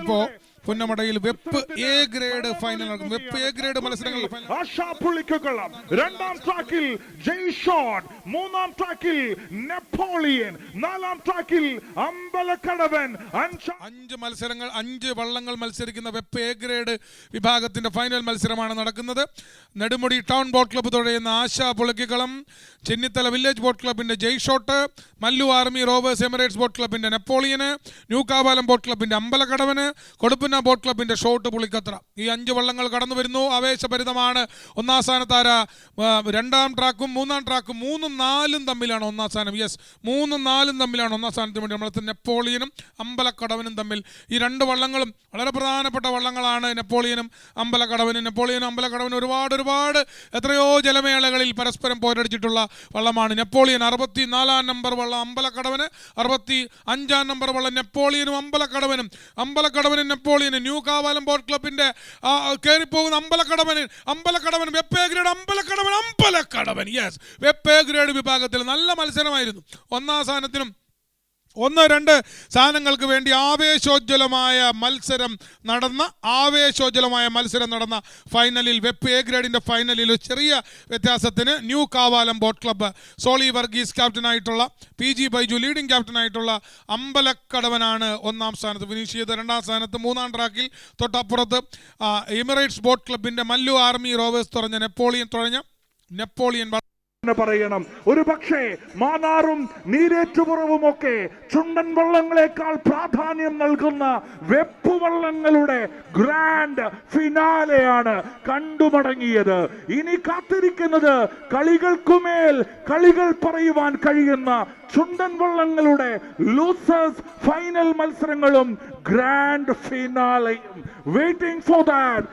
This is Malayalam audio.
ഇപ്പോ പുന്നമടയിൽ വെപ്പ് എ ഗ്രേഡ് ഫൈനൽ നടക്കും. വെപ്പ് എ ഗ്രേഡ് മത്സരങ്ങൾ ആശാപുള്ളിക്കുളം രണ്ടാം ട്രാക്കിൽ ജയ്ഷോൺ, മൂന്നാം ട്രാക്കിൽ നെപ്പോളിയൻ, നാലാം ട്രാക്കിൽ അമ്പലക്കടവൻ. 5 മത്സരങ്ങൾ 5 വള്ളങ്ങൾ മത്സരിക്കുന്ന വെപ്പ് എ ഗ്രേഡ് വിഭാഗത്തിന്റെ ഫൈനൽ മത്സരമാണ് നടക്കുന്നത്. നെടുമുടി ടൗൺ ബോട്ട് ക്ലബ്ബ് തുഴയുന്ന ആശാ പുളിക്കളം, ചെന്നിത്തല വില്ലേജ് ബോട്ട് ക്ലബിന്റെ ജയ്ഷോട്ട്, Mallu army rovers Emirates boat ക്ലബിന്റെ നെപ്പോളിയന്, ന്യൂക്കാവാലം ബോട്ട് ക്ലബിന്റെ അമ്പലക്കടവന്, കൊടുപ്പുന്ന ബോട്ട് ക്ലബിന്റെ ഷോട്ട് പുളിക്കത്ര. ഈ 5 വള്ളങ്ങൾ കടന്നു വരുന്നു. ആവേശഭരിതമാണ്. ഒന്നാം സ്ഥാനത്താര രണ്ടാം ട്രാക്കും മൂന്നാം ട്രാക്കും 3ഉം 4ഉം തമ്മിലാണ് ഒന്നാം സ്ഥാനം. യെസ്, 3ഉം 4ഉം തമ്മിലാണ് ഒന്നാം സ്ഥാനത്തിന് വേണ്ടി. നമ്മളത്തെ നെപ്പോളിയനും അമ്പലക്കടവനും തമ്മിൽ ഈ 2 വള്ളങ്ങളും വളരെ പ്രധാനപ്പെട്ട വള്ളങ്ങളാണ്. നെപ്പോളിയനും അമ്പലക്കടവനും ഒരുപാട് എത്രയോ ജലമേളകളിൽ പരസ്പരം പോരടിച്ചിട്ടുള്ള വള്ളമാണ് നെപ്പോളിയൻ. 64 നമ്പർ വള്ളം അമ്പലക്കടവന്, 65 നമ്പർ വള്ളം നെപ്പോളിയനും അമ്പലക്കടവനും നെപ്പോളിയൻ. ന്യൂക്കാവാലം ബോട്ട് ക്ലബിന്റെ കയറിപ്പോകുന്ന Ambalakkadavan Veppu A grade Ambalakkadavan. Yes, Veppu A grade വിഭാഗത്തിൽ നല്ല മത്സരമായിരുന്നു. ഒന്നാം സ്ഥാനത്തിനും 1-2 സ്ഥാനങ്ങൾക്ക് വേണ്ടി ആവേശോജ്വലമായ മത്സരം നടന്ന ഫൈനലിൽ വെപ്പ് എ ഗ്രേഡിന്റെ ഫൈനലിൽ ചെറിയ വ്യത്യാസത്തിന് ന്യൂക്കാവാലം ബോട്ട് ക്ലബ്ബ് സോളി വർഗീസ് ക്യാപ്റ്റനായിട്ടുള്ള PG ബൈജു ലീഡിംഗ് ക്യാപ്റ്റനായിട്ടുള്ള അമ്പലക്കടവനാണ് ഒന്നാം സ്ഥാനത്ത് ഫിനിഷ് ചെയ്ത്. രണ്ടാം സ്ഥാനത്ത് മൂന്നാം ട്രാക്കിൽ തൊട്ടപ്പുറത്ത് എമിറേറ്റ്സ് ബോട്ട് ക്ലബിന്റെ മല്ലു ആർമി റോവേഴ്സ് തുഴഞ്ഞ നെപ്പോളിയൻ പറയണം. ഒരു പക്ഷേ മാന്നാറും നീരേറ്റുപുറവുമൊക്കെ ചുണ്ടൻ വള്ളങ്ങളെക്കാൾ പ്രാധാന്യം നൽകുന്ന വെപ്പുവള്ളങ്ങളുടെ ഗ്രാൻഡ് ഫിനാലെയാണ് കണ്ടുമടങ്ങിയത്. ഇനി കാത്തിരിക്കുന്നത് കളികൾക്കുമേൽ കളികൾ പറയുവാൻ കഴിയുന്ന ചുണ്ടൻ വള്ളങ്ങളുടെ ലൂസേഴ്സ് ഫൈനൽ മത്സരങ്ങളും ഗ്രാൻഡ് ഫിനാലെയും. Waiting for that.